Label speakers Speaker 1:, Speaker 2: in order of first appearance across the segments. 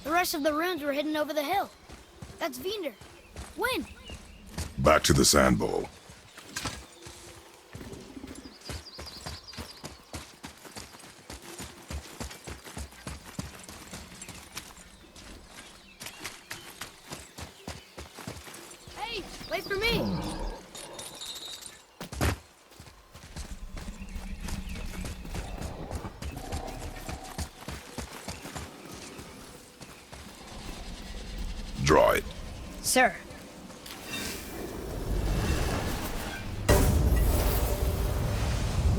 Speaker 1: The rest of the runes were hidden over the hill. That's Vinder. When?
Speaker 2: Back to the sand bowl.
Speaker 1: Hey, wait for me!
Speaker 2: Draw it.
Speaker 1: Sir.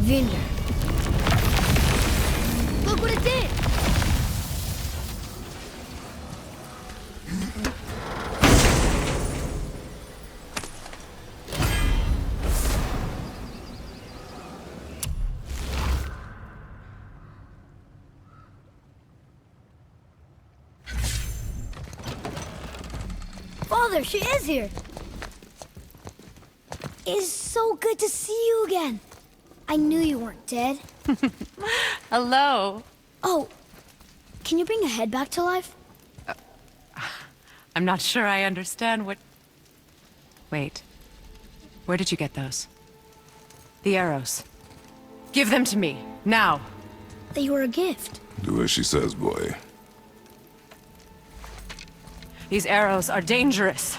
Speaker 1: Vinder. Look what it did! Father, she is here! It is so good to see you again. I knew you weren't dead.
Speaker 3: Hello.
Speaker 1: Oh, can you bring a head back to life?
Speaker 3: I'm not sure I understand what... Wait. Where did you get those? The arrows. Give them to me, now.
Speaker 1: They were a gift.
Speaker 2: Do as she says, boy.
Speaker 3: These arrows are dangerous.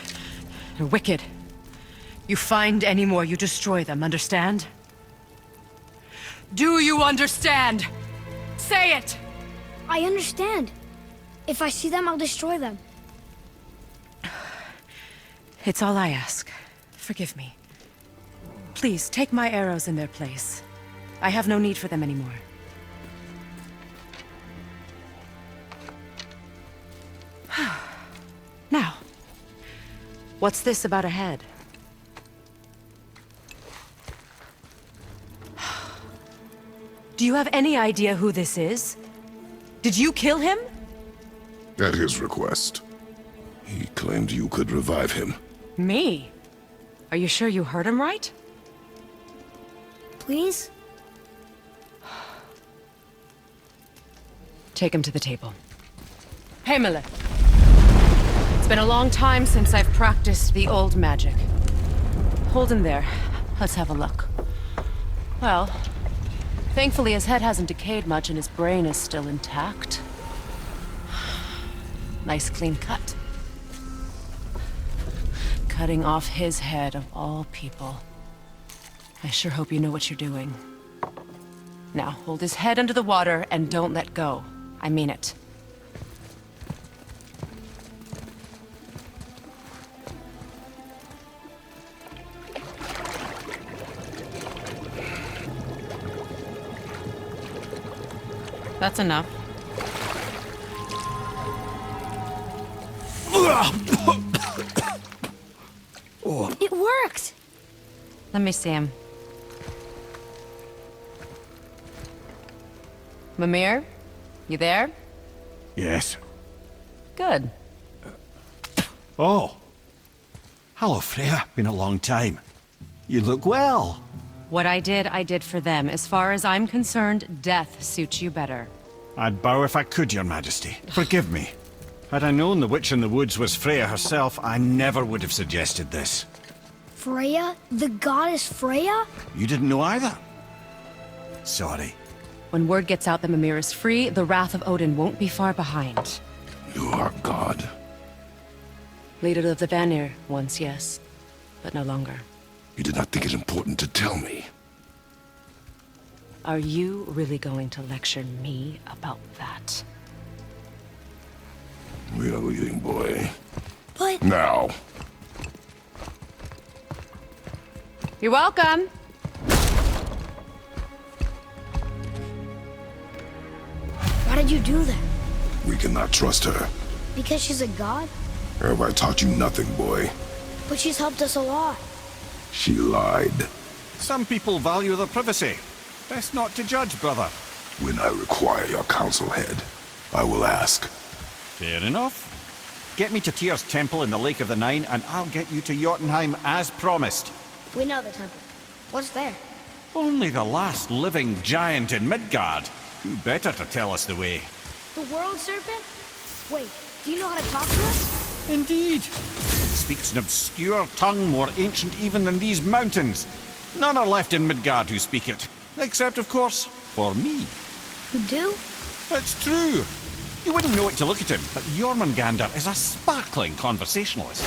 Speaker 3: They're wicked. You find any more, you destroy them, understand? Do you understand? Say it!
Speaker 1: I understand. If I see them, I'll destroy them.
Speaker 3: It's all I ask. Forgive me. Please, take my arrows in their place. I have no need for them anymore. Now, what's this about a head? Do you have any idea who this is? Did you kill him?
Speaker 2: At his request. He claimed you could revive him.
Speaker 3: Me? Are you sure you heard him right?
Speaker 1: Please?
Speaker 3: Take him to the table. Heimele. It's been a long time since I've practiced the old magic. Hold him there. Let's have a look. Well, thankfully his head hasn't decayed much and his brain is still intact. Nice clean cut. Cutting off his head of all people. I sure hope you know what you're doing. Now, hold his head under the water and don't let go. I mean it. That's enough.
Speaker 1: It worked!
Speaker 3: Let me see him. Mimir? You there?
Speaker 4: Yes.
Speaker 3: Good.
Speaker 4: Oh. Hello, Freya. Been a long time. You look well.
Speaker 3: What I did for them. As far as I'm concerned, death suits you better.
Speaker 4: I'd bow if I could, Your Majesty. Forgive me. Had I known the Witch in the Woods was Freya herself, I never would have suggested this.
Speaker 1: Freya? The goddess Freya?
Speaker 4: You didn't know either? Sorry.
Speaker 3: When word gets out that Mimir is free, the wrath of Odin won't be far behind.
Speaker 2: You are God.
Speaker 3: Leader of the Vanir, once, yes. But no longer.
Speaker 2: You did not think it important to tell me.
Speaker 3: Are you really going to lecture me about that?
Speaker 2: We are leaving, boy.
Speaker 1: But...
Speaker 2: Now.
Speaker 3: You're welcome!
Speaker 1: Why did you do that?
Speaker 2: We cannot trust her.
Speaker 1: Because she's a god?
Speaker 2: Have I taught you nothing, boy?
Speaker 1: But she's helped us a lot.
Speaker 2: She lied.
Speaker 4: Some people value their privacy. Best not to judge, brother.
Speaker 2: When I require your council head, I will ask.
Speaker 4: Fair enough. Get me to Tyr's temple in the Lake of the Nine, and I'll get you to Jotunheim as promised.
Speaker 1: We know the temple. What's there?
Speaker 4: Only the last living giant in Midgard. Who better to tell us the way?
Speaker 1: The world serpent? Wait, Do you know how to talk to us?
Speaker 4: Indeed. It speaks an obscure tongue more ancient even than these mountains. None are left in Midgard who speak it. Except, of course, for me.
Speaker 1: You do?
Speaker 4: It's true. You wouldn't know it to look at him, but Jormungandr is a sparkling conversationalist.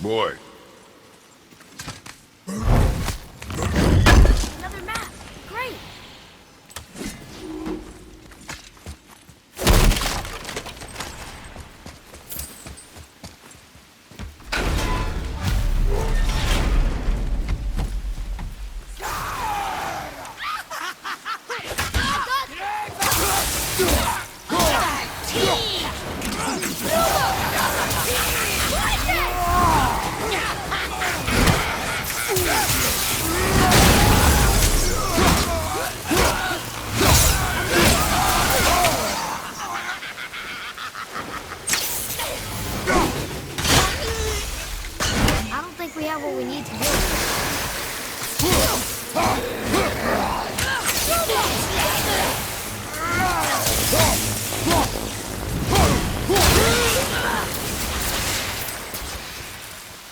Speaker 2: Boy,
Speaker 1: Another map. Great. I don't think we have what we need to do it.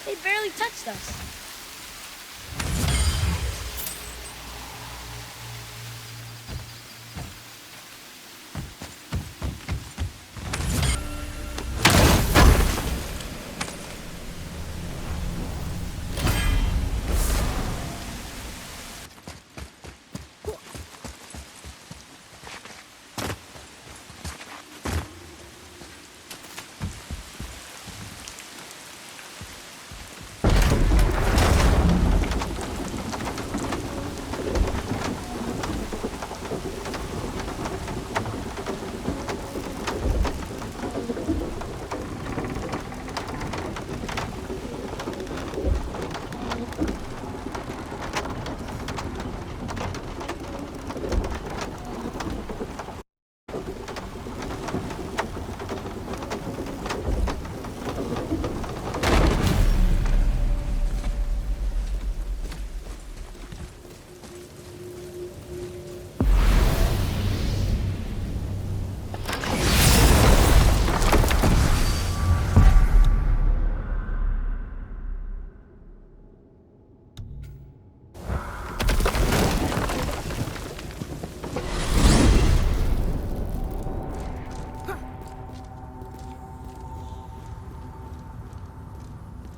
Speaker 1: They barely touched us.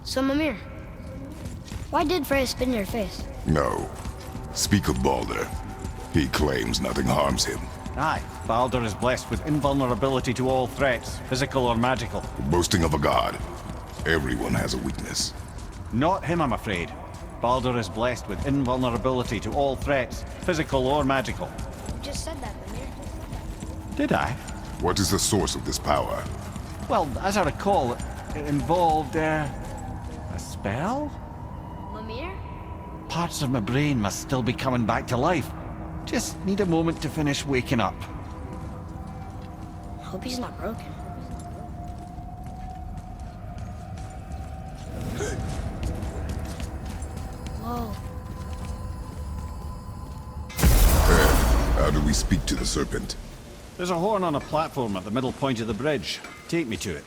Speaker 1: So, Mimir, why did Freya spit in your face?
Speaker 2: no. Speak of Baldur. He claims nothing harms him.
Speaker 4: Aye, Baldur is blessed with invulnerability to all threats, physical or magical.
Speaker 2: Boasting of a god. Everyone has a weakness.
Speaker 4: Not him, I'm afraid. Baldur is blessed with invulnerability to all threats, physical or magical.
Speaker 1: You just said that, Mimir.
Speaker 4: Did I?
Speaker 2: What is the source of this power?
Speaker 4: Well, as I recall, it involved, a spell?
Speaker 1: Mimir?
Speaker 4: Parts of my brain must still be coming back to life. Just need a moment to finish waking up.
Speaker 1: Hope he's not broken. Whoa.
Speaker 2: How do we speak to the serpent?
Speaker 4: There's a horn on a platform at the middle point of the bridge. Take me to it.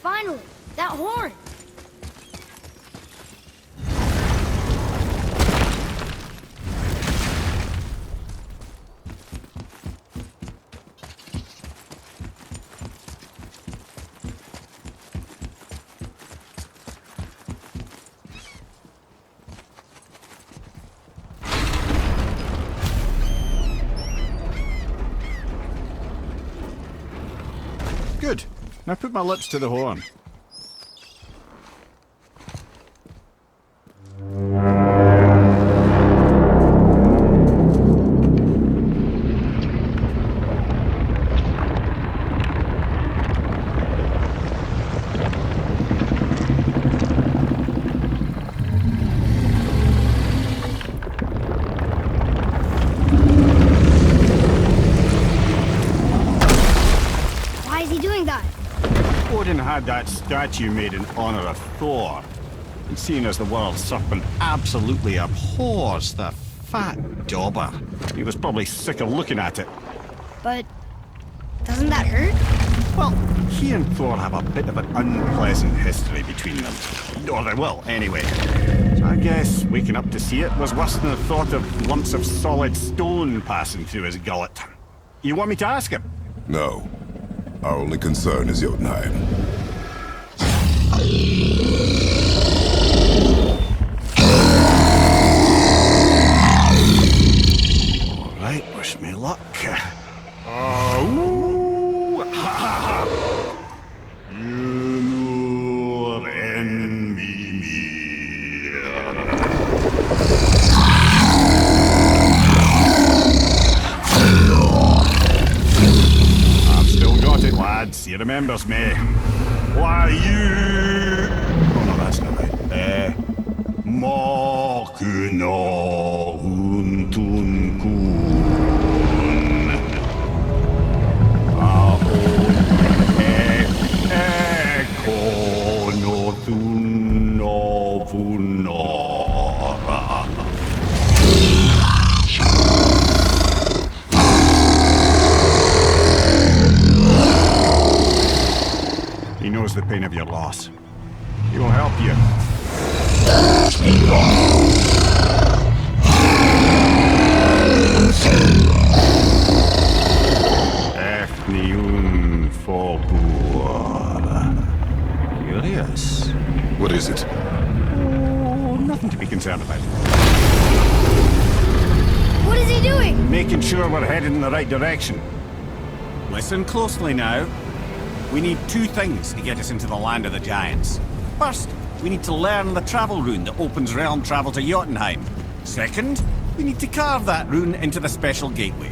Speaker 1: Finally! That horn!
Speaker 4: Good. Now put my lips to the horn. had that statue made in honor of Thor. And seeing as the world serpent absolutely abhors the fat dauber, he was probably sick of looking at it.
Speaker 1: But doesn't that hurt?
Speaker 4: Well, he and Thor have a bit of an unpleasant history between them. Or they will, anyway. So I guess waking up to see it was worse than the thought of lumps of solid stone passing through his gullet. You want me to ask him?
Speaker 2: No. Our only concern is Jotunheim.
Speaker 4: All right, wish me luck. Oh, ha ha ha! You envy me. I've still got it, lads. He remembers me. Why you? Oh no, that's not right. Makuna untun kun. He knows the pain of your loss. He will help you. Efniun Forbur. Curious.
Speaker 2: What is it?
Speaker 4: Oh, nothing to be concerned about.
Speaker 1: What is he doing?
Speaker 4: Making sure we're headed in the right direction. Listen closely now. We need two things to get us into the land of the giants. First, we need to learn the travel rune that opens realm travel to Jotunheim. Second, we need to carve that rune into the special gateway.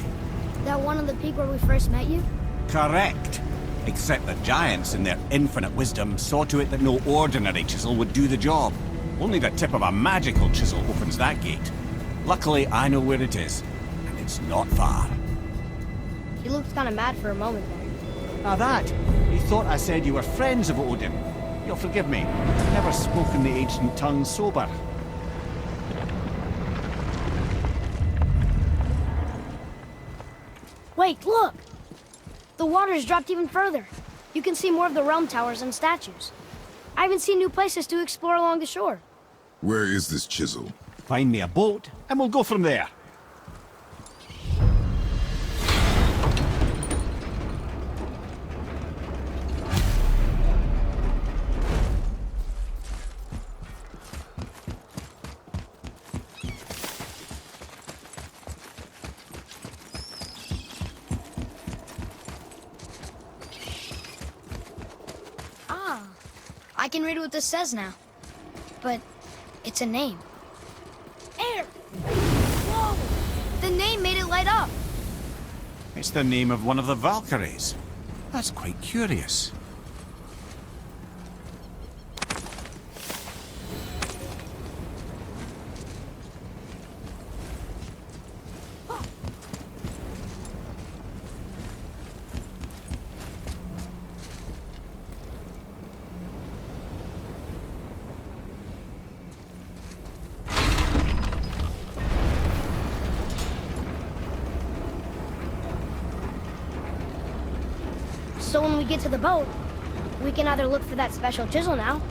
Speaker 1: That one on the peak where we first met you?
Speaker 4: Correct. Except the giants, in their infinite wisdom, saw to it that no ordinary chisel would do the job. Only the tip of a magical chisel opens that gate. Luckily, I know where it is, and it's not far.
Speaker 1: He looked kind of mad for a moment there.
Speaker 4: Now that, you thought I said you were friends of Odin. You'll forgive me. I've never spoken the ancient tongue sober.
Speaker 1: Wait, look! The water's dropped even further. You can see more of the realm towers and statues. I even see new places to explore along the shore.
Speaker 2: Where is this chisel?
Speaker 4: Find me a boat, and we'll go from there.
Speaker 1: I can read what this says now. But it's a name. Air! Whoa! The name made it light up.
Speaker 4: It's the name of one of the Valkyries. That's quite curious.
Speaker 1: So when we get to the boat, we can either look for that special chisel now,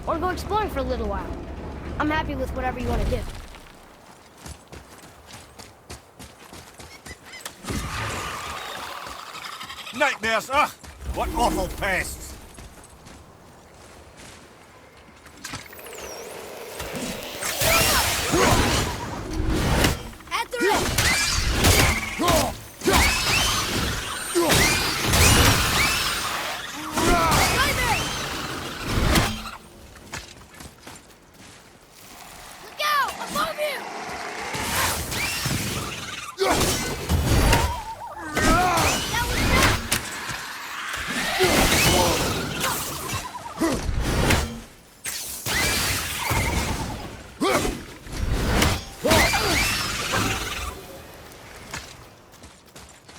Speaker 1: or go exploring for a little while. I'm happy with whatever you want to do.
Speaker 4: Nightmares! Ugh! What awful pests!
Speaker 1: At the ready! Look out! Above you!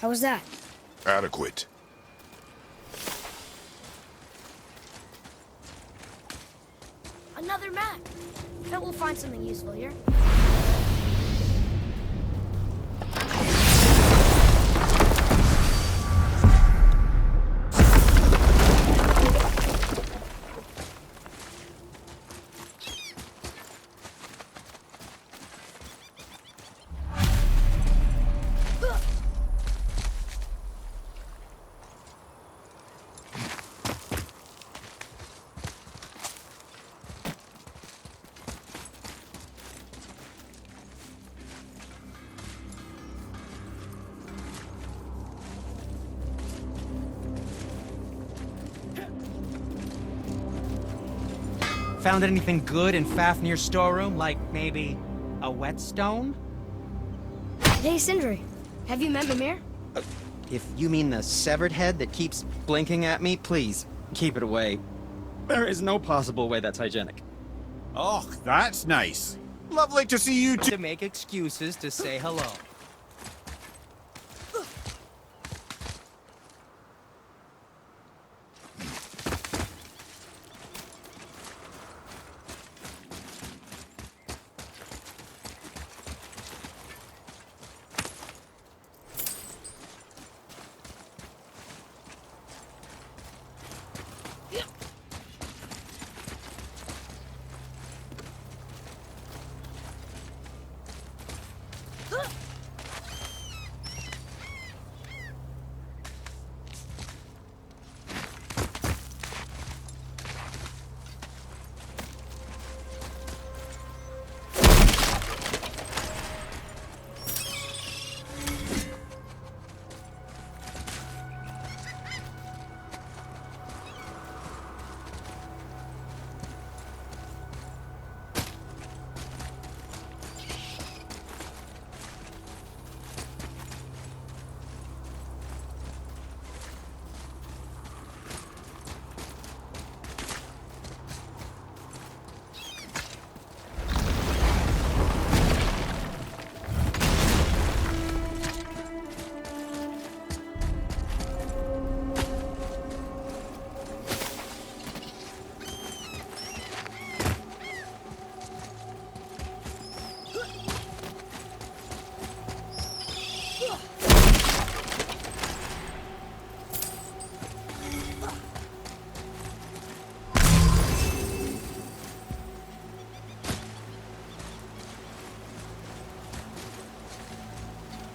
Speaker 1: That was that! How was that?
Speaker 2: Adequate.
Speaker 1: Another map. Bet we'll find something useful here.
Speaker 5: Found anything good in Fafnir's storeroom? Like, maybe a whetstone?
Speaker 1: Hey, Sindri. Have you met Mimir?
Speaker 6: If you mean the severed head that keeps blinking at me, please, keep it away. There is no possible way that's hygienic.
Speaker 4: Oh, that's nice. Lovely to see you two.
Speaker 5: To make excuses to say hello.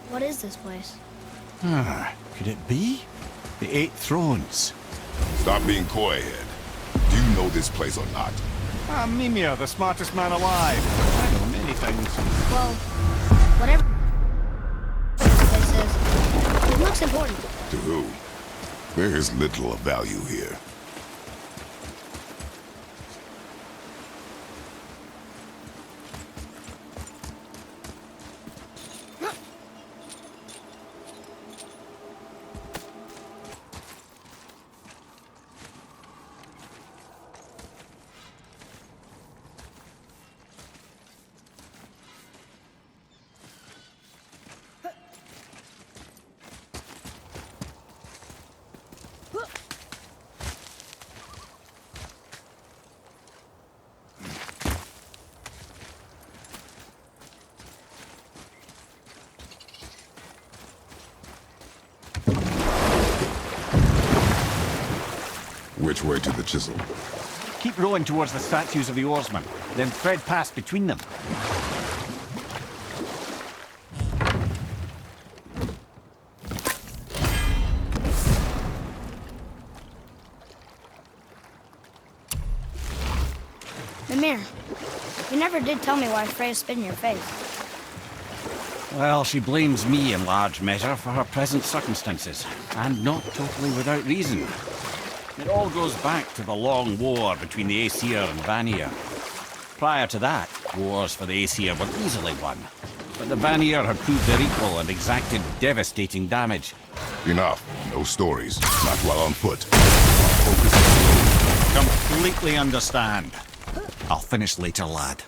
Speaker 1: What is this place?
Speaker 4: Could it be? The Eight Thrones.
Speaker 2: Stop being coy-head. Do you know this place or not?
Speaker 4: I'm Mimir, the smartest man alive. I know many things.
Speaker 1: Well, whatever this place is, it looks important.
Speaker 2: To who? There is little of value here. Which way to the chisel?
Speaker 4: Keep rowing towards the statues of the oarsmen, then thread past between them.
Speaker 1: Mimir, you never did tell me why Freya spit in your face.
Speaker 4: Well, she blames me in large measure for her present circumstances, and not totally without reason. It all goes back to the long war between the Aesir and Vanir. Prior to that, wars for the Aesir were easily won, but the Vanir had proved their equal and exacted devastating damage.
Speaker 2: Enough. No stories. Not while on foot. Focus.
Speaker 4: Completely understand. I'll finish later, lad.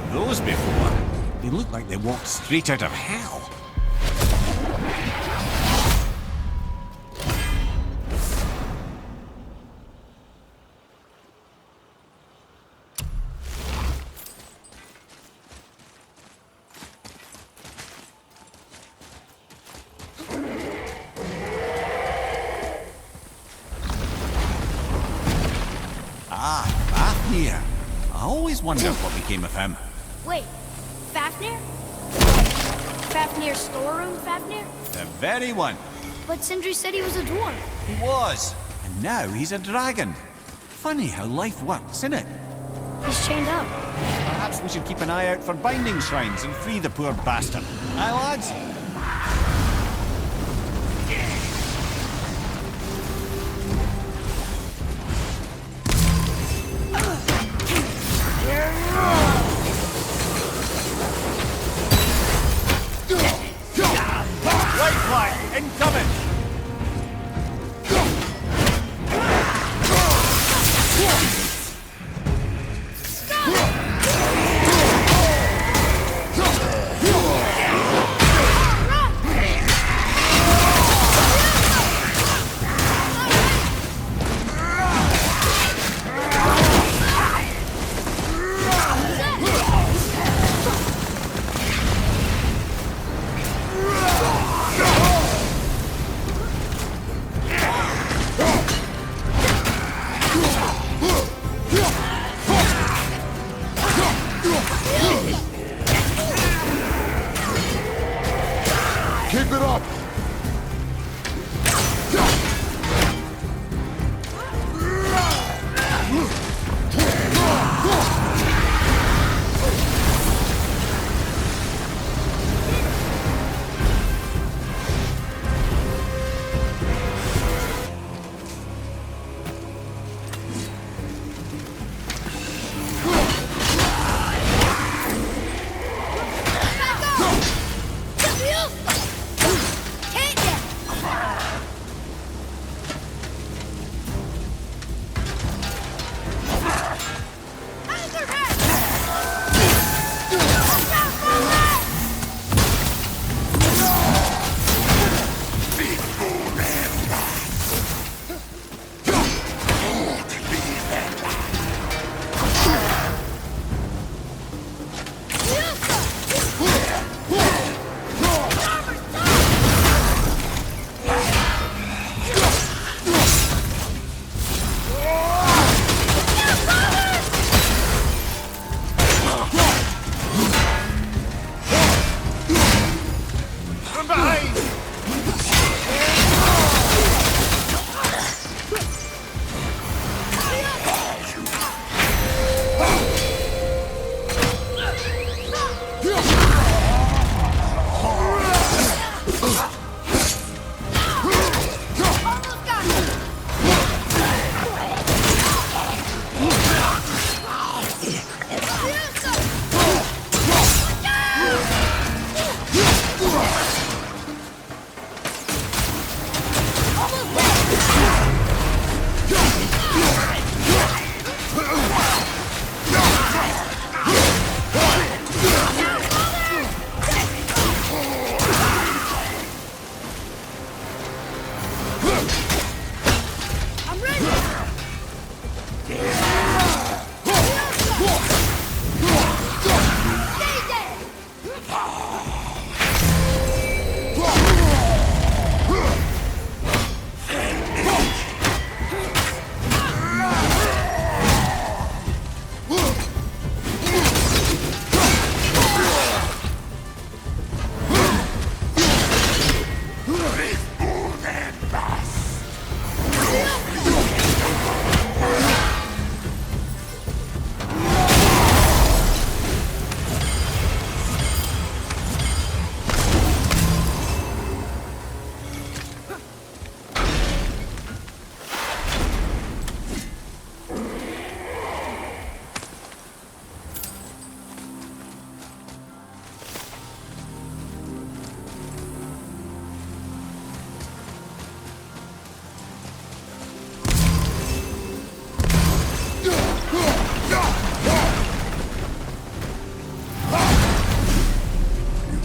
Speaker 4: of those before. They look like they walked straight out of hell. Ah, Fafnir. I always wondered what became of him.
Speaker 1: Wait, Fafnir? Fafnir's storeroom, Fafnir?
Speaker 4: The very one.
Speaker 1: But Sindri said he was a dwarf.
Speaker 4: He was. And now he's a dragon. Funny how life works, isn't it?
Speaker 1: He's chained up.
Speaker 4: Perhaps we should keep an eye out for binding shrines and free the poor bastard. Aye, lads? Right flag, incoming!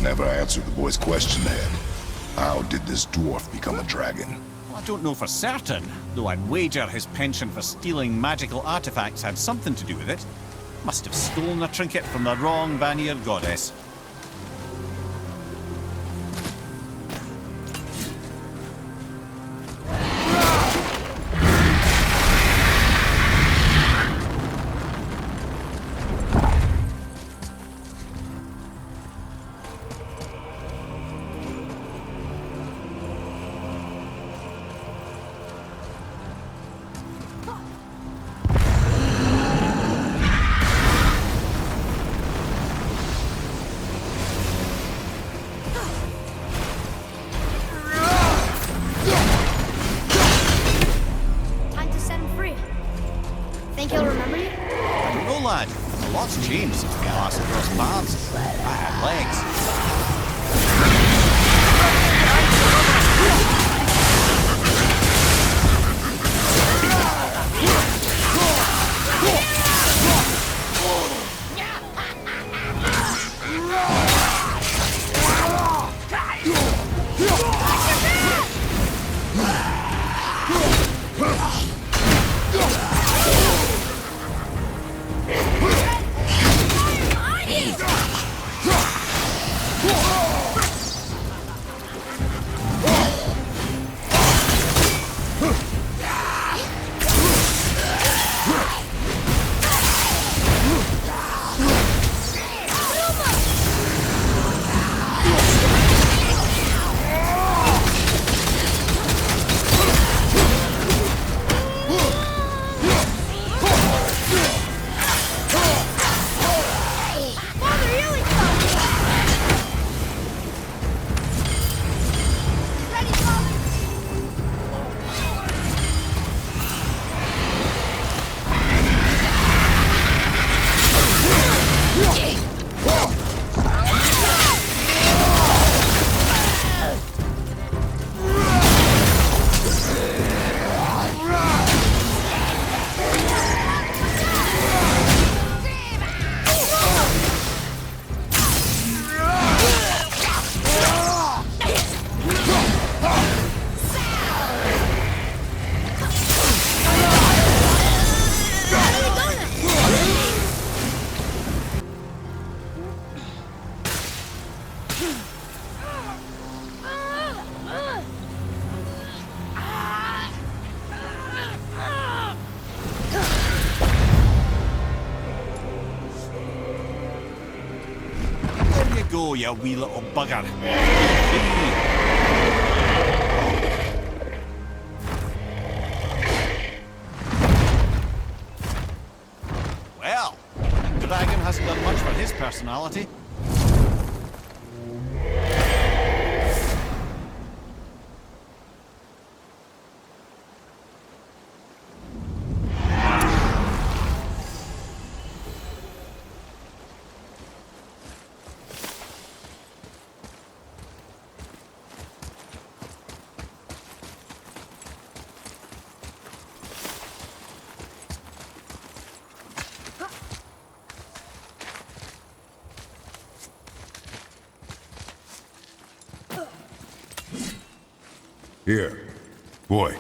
Speaker 2: Never answered the boy's question, Ed. How did this dwarf become a dragon?
Speaker 4: Well, I don't know for certain, though I'd wager his penchant for stealing magical artifacts had something to do with it. Must have stolen a trinket from the wrong Vanir goddess.
Speaker 1: Time to set him free. Think he'll remember you?
Speaker 4: I don't know, lad. A lot's changed since we last crossed paths. I had legs.
Speaker 1: Father, healing spell! Ready, Father!
Speaker 4: There you go, you wee little bugger. Well, the dragon hasn't done much for his personality.
Speaker 2: Here. Boy.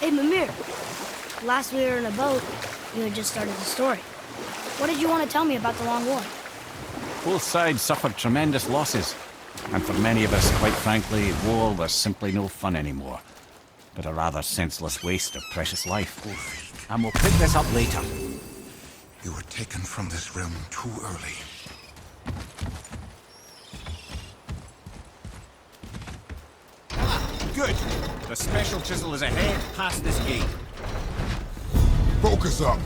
Speaker 1: Hey, Mimir. Last we were in a boat, you had just started the story. What did you want to tell me about the Long War?
Speaker 4: Both sides suffered tremendous losses. And for many of us, quite frankly, war was simply no fun anymore. But a rather senseless waste of precious life. And we'll pick this up later.
Speaker 7: You were taken from this realm too early.
Speaker 4: Good. The special chisel is ahead, past this gate.
Speaker 2: Focus up.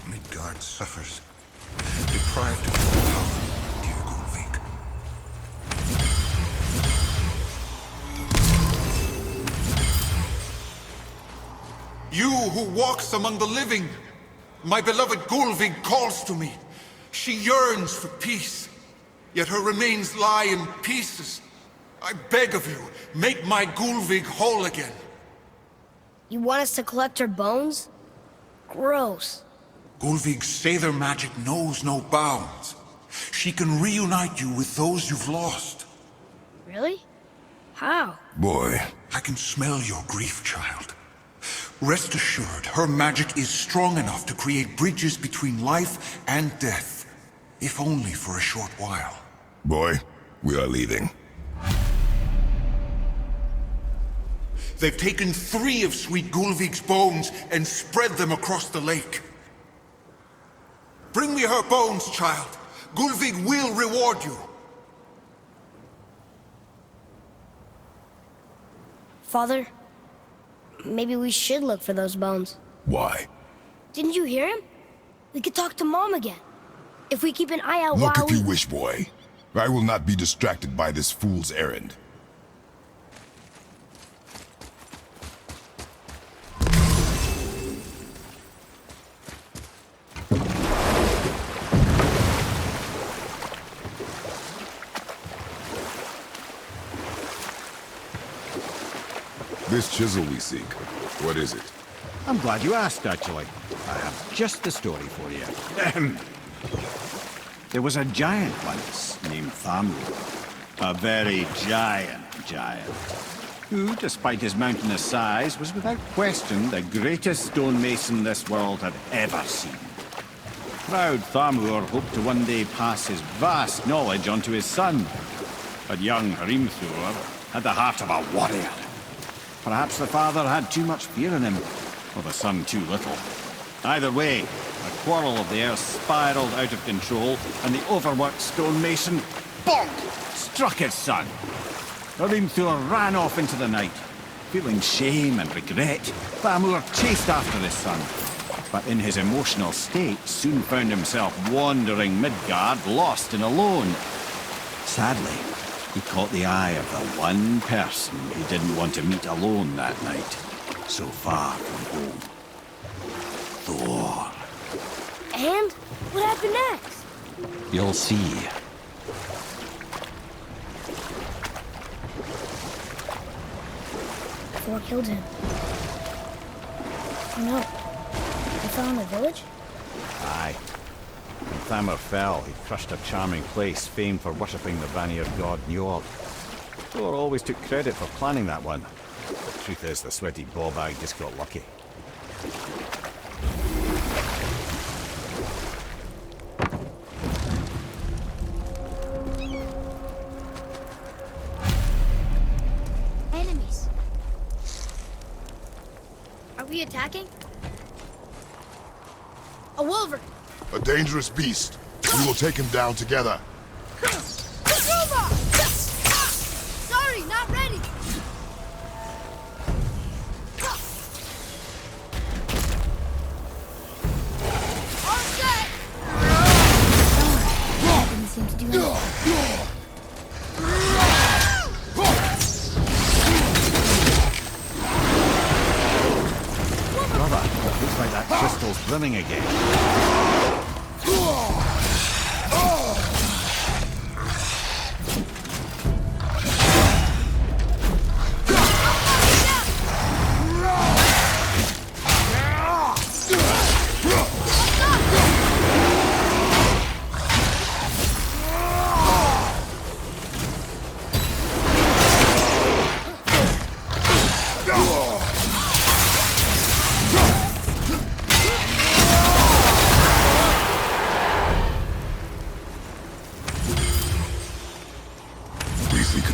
Speaker 7: Midgard suffers. Deprived of his power, dear Gullveig.
Speaker 8: You who walks among the living, my beloved Gullveig calls to me. She yearns for peace, yet her remains lie in pieces. I beg of you, make my Gullveig whole again.
Speaker 1: You want us to collect her bones? Gross.
Speaker 8: Gullveig's Seidr magic knows no bounds. She can reunite you with those you've lost.
Speaker 1: Really? How?
Speaker 2: Boy,
Speaker 8: I can smell your grief, child. Rest assured, her magic is strong enough to create bridges between life and death, if only for a short while.
Speaker 2: boy, we are leaving.
Speaker 8: They've taken 3 of sweet Gullveig's bones and spread them across the lake. Bring me her bones, child. Gullveig will reward you.
Speaker 1: Father, maybe we should look for those bones.
Speaker 2: Why?
Speaker 1: Didn't you hear him? We could talk to Mom again. If we keep an eye out
Speaker 2: Look
Speaker 1: while
Speaker 2: if you wish, boy. I will not be distracted by this fool's errand. This chisel we seek, what is it?
Speaker 4: I'm glad you asked, actually. I have just the story for you. Ahem. There was a giant once named Thamur. A very giant, who, despite his mountainous size, was without question the greatest stonemason this world had ever seen. Proud Thamur hoped to one day pass his vast knowledge onto his son. But young Hrimthur had the heart of a warrior. Perhaps the father had too much fear in him, or the son too little. Either way, a quarrel of theirs spiraled out of control, and the overworked stonemason, bonk, struck his son. Hrimthur ran off into the night. Feeling shame and regret, Thamur chased after his son, but in his emotional state soon found himself wandering Midgard, lost and alone. Sadly, he caught the eye of the one person he didn't want to meet alone that night, so far from home. Thor.
Speaker 1: And what happened next?
Speaker 4: You'll see.
Speaker 1: Thor killed him. Oh no. He fell in the village?
Speaker 4: Aye. When Thamur fell, he crushed a charming place famed for worshipping the Vanir god Njord. Thor always took credit for planning that one. The truth is, the sweaty ballbag just got lucky.
Speaker 1: Enemies. Are we attacking? A wolverine!
Speaker 2: A dangerous beast. We will take him down together.
Speaker 1: Sorry, not ready! All set! That didn't seem to do anything.
Speaker 4: Brother, looks like that crystal's brimming again.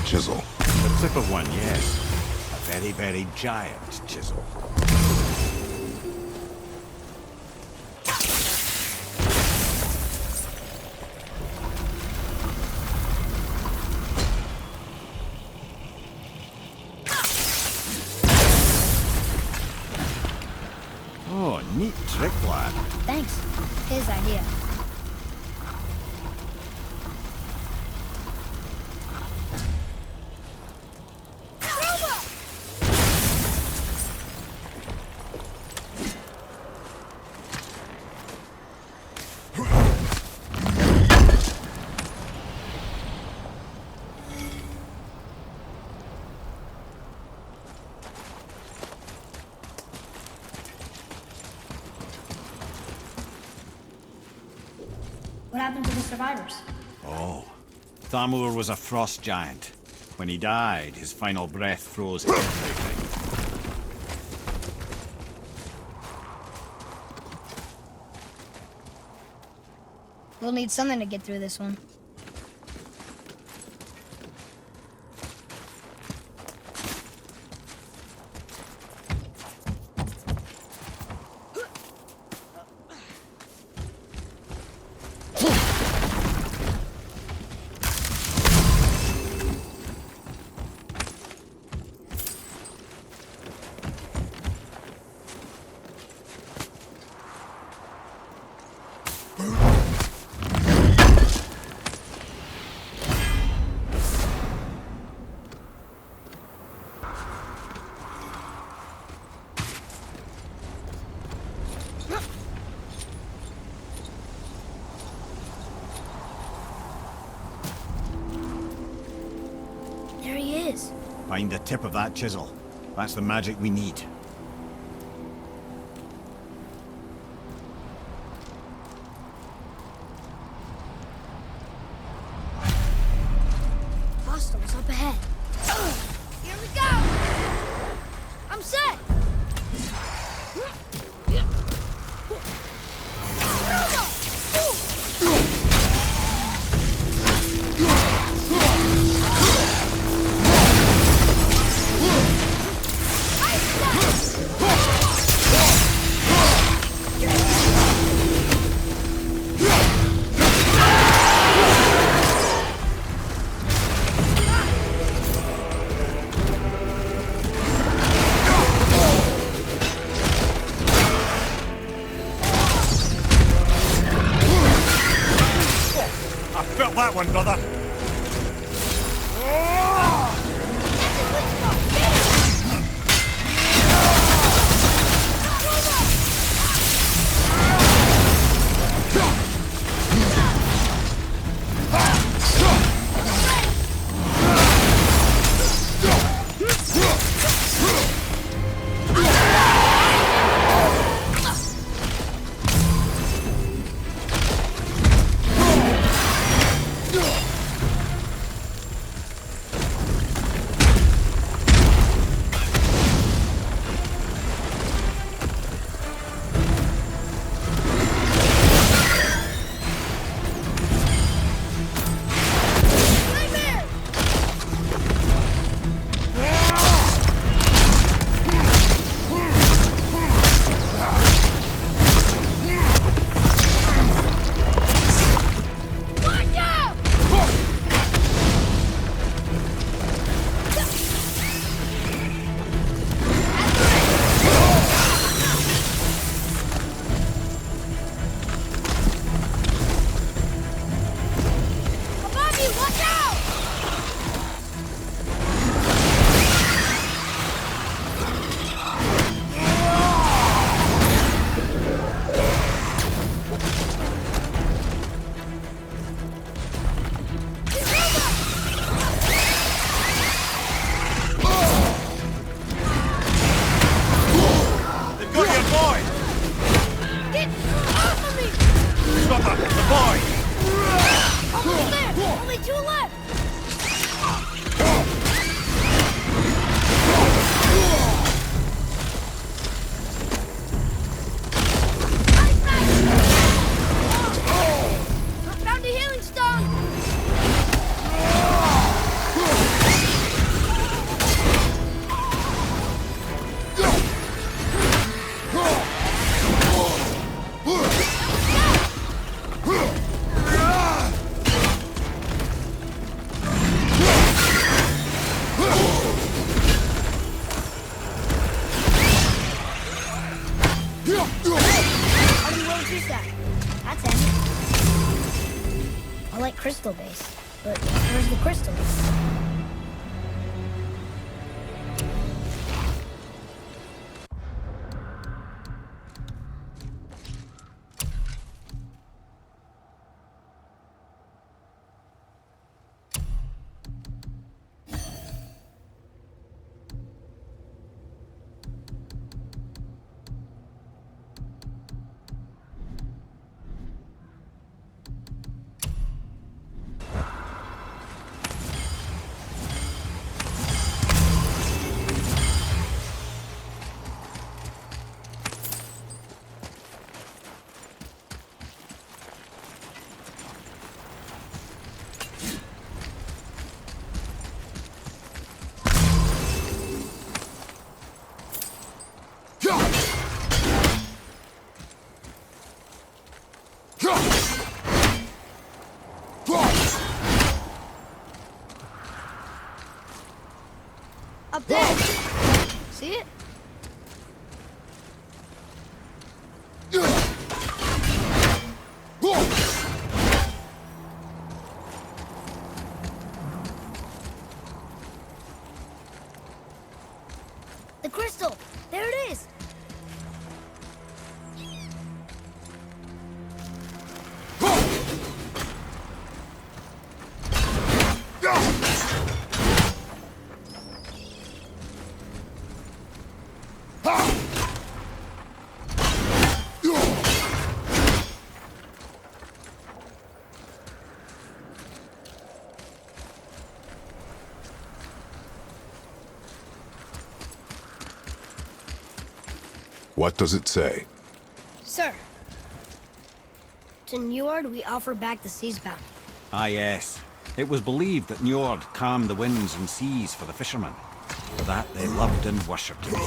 Speaker 2: Chisel.
Speaker 4: The tip of one, yes. A very, very giant chisel. Oh, neat trick, lad.
Speaker 1: Thanks. His idea. What happened to the survivors?
Speaker 4: Oh, Thamur was a frost giant. When he died, his final breath froze everything.
Speaker 1: We'll need something to get through this one. There he is.
Speaker 4: Find the tip of that chisel. That's the magic we need.
Speaker 1: Hostiles up ahead. Here we go! I'm set!
Speaker 4: Felt that one, brother.
Speaker 1: right, two left! Found a healing stone! That's handy. I like crystal base, but where's the crystals? Up there! See it? The crystal! There it is!
Speaker 2: What does it say?
Speaker 1: Sir, to Njord we offer back the sea's bounty.
Speaker 4: Ah, yes. It was believed that Njord calmed the winds and seas for the fishermen. For that they loved and worshipped him.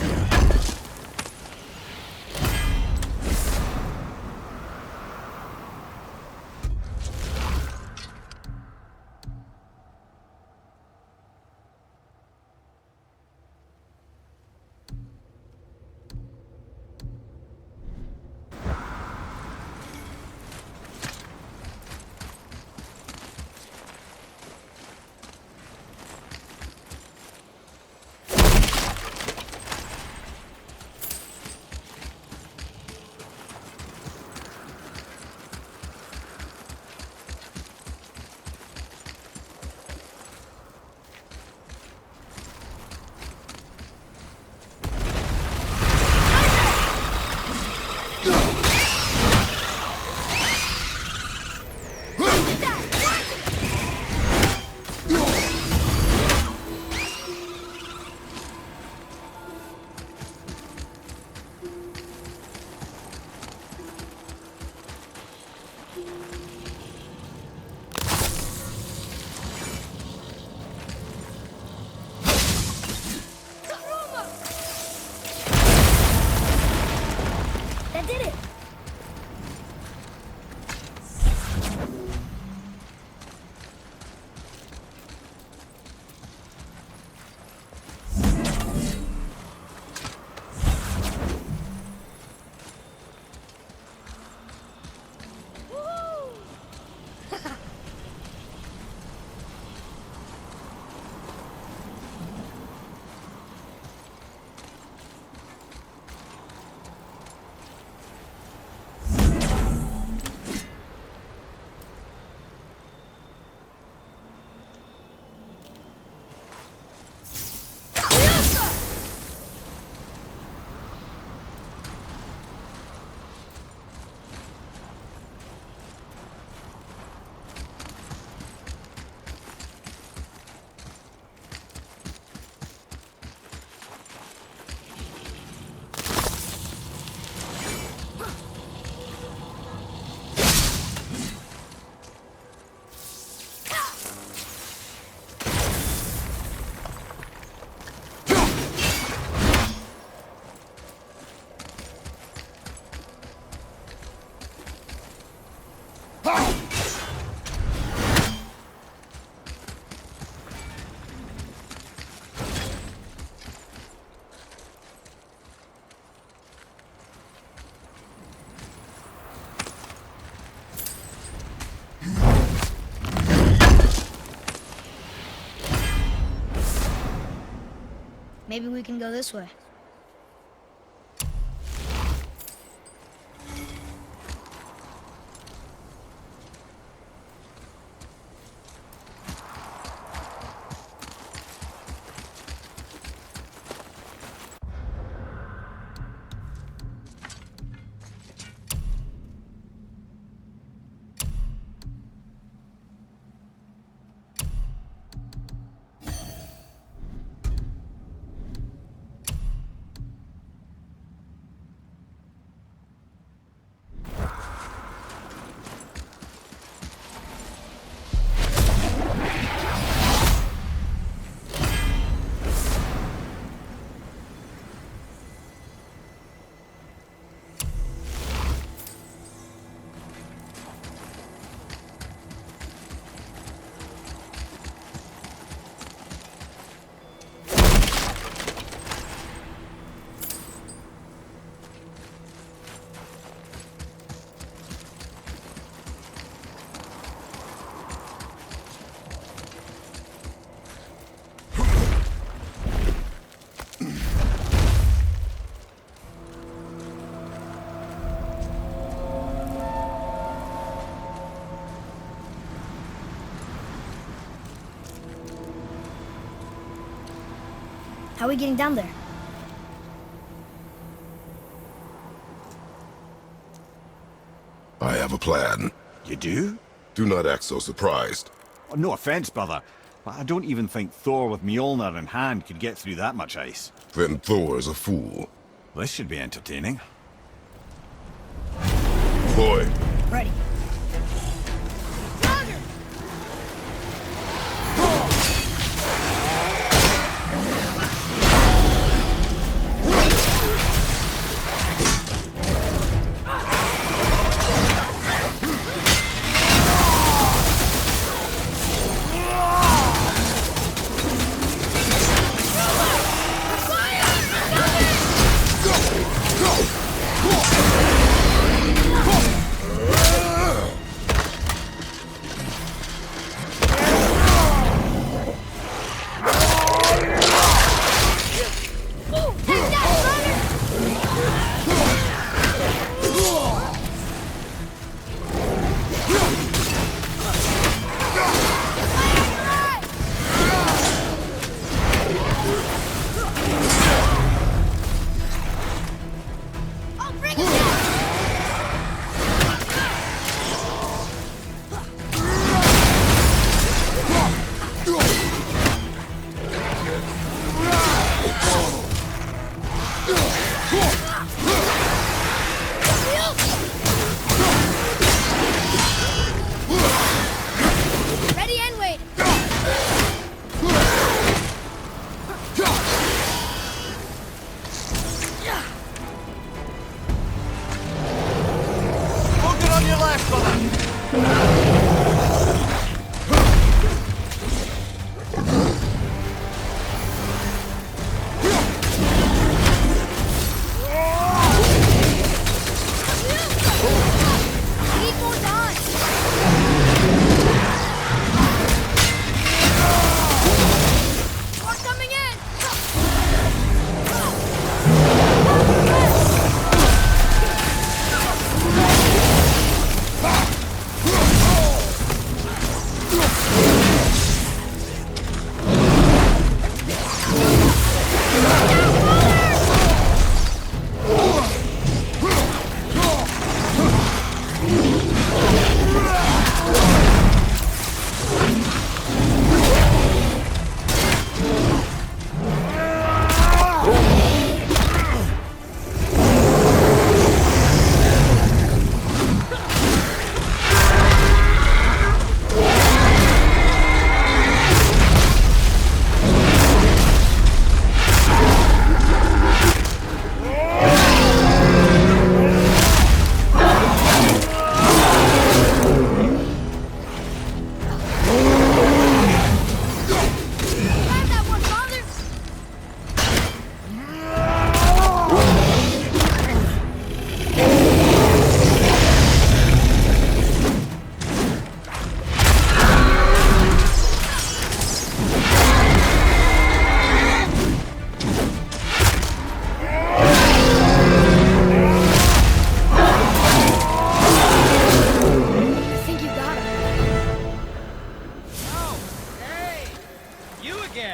Speaker 1: Maybe we can go this way. How are we getting down there?
Speaker 2: I have a plan.
Speaker 4: You do?
Speaker 2: Do not act so surprised.
Speaker 4: Oh, no offense, brother, but I don't even think Thor with Mjolnir in hand could get through that much ice.
Speaker 2: Then Thor is a fool.
Speaker 4: This should be entertaining.
Speaker 2: Boy,
Speaker 1: Ready.
Speaker 2: go!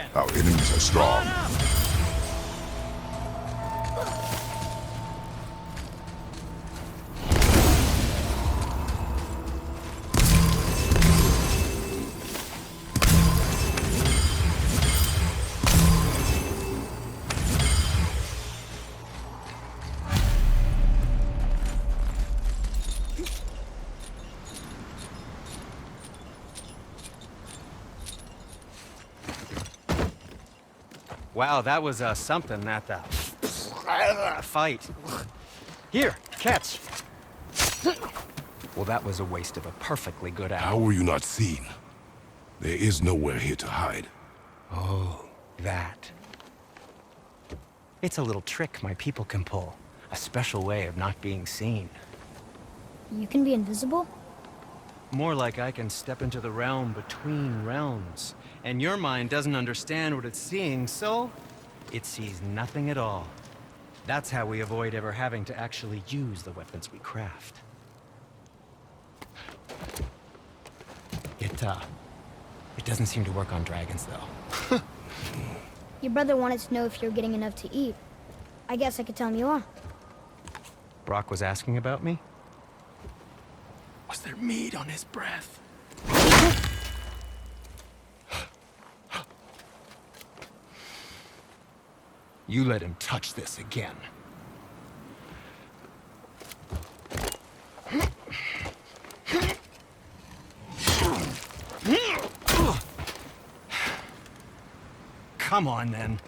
Speaker 5: then.
Speaker 2: Our enemies are strong.
Speaker 6: Wow, that was something at the fight. Here, catch. Well, that was a waste of a perfectly good
Speaker 2: How
Speaker 6: hour.
Speaker 2: were you not seen? There is nowhere here to hide.
Speaker 6: Oh, that. It's a little trick my people can pull. A special way of not being seen.
Speaker 1: You can be invisible?
Speaker 6: More like I can step into the realm between realms. And your mind doesn't understand what it's seeing, so it sees nothing at all. That's how we avoid ever having to actually use the weapons we craft. It doesn't seem to work on dragons, though.
Speaker 1: Your brother wanted to know if you're getting enough to eat. I guess I could tell him you are.
Speaker 6: Brock was asking about me? Was there meat on his breath? You let him touch this again. Come on, then.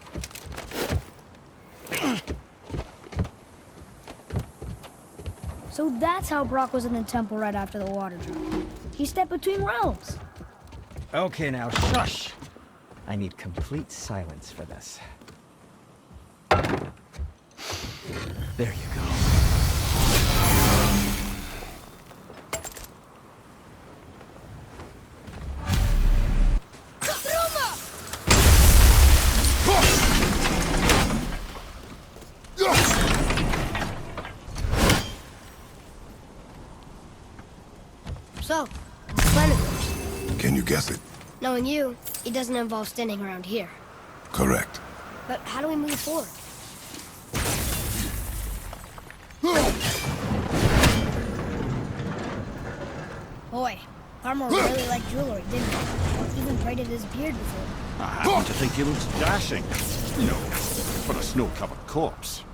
Speaker 1: So that's how Brock was in the temple right after the water drop. He stepped between realms.
Speaker 6: Okay, now shush. I need complete silence for this. There you go.
Speaker 1: So, what's the plan of yours?
Speaker 2: Can you guess it?
Speaker 1: Knowing you, it doesn't involve standing around here.
Speaker 2: Correct.
Speaker 1: But how do we move forward? Boy, Armor really liked jewelry, didn't he? Even braided his beard before.
Speaker 4: I happen to think he looks dashing. You know, for a snow-covered corpse.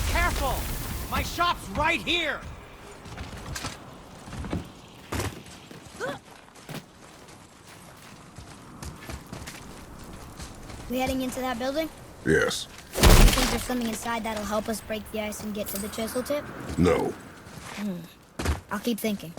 Speaker 5: Careful! My shop's right here!
Speaker 1: We heading into that building?
Speaker 2: Yes.
Speaker 1: You think there's something inside that'll help us break the ice and get to the chisel tip?
Speaker 2: No.
Speaker 1: I'll keep thinking.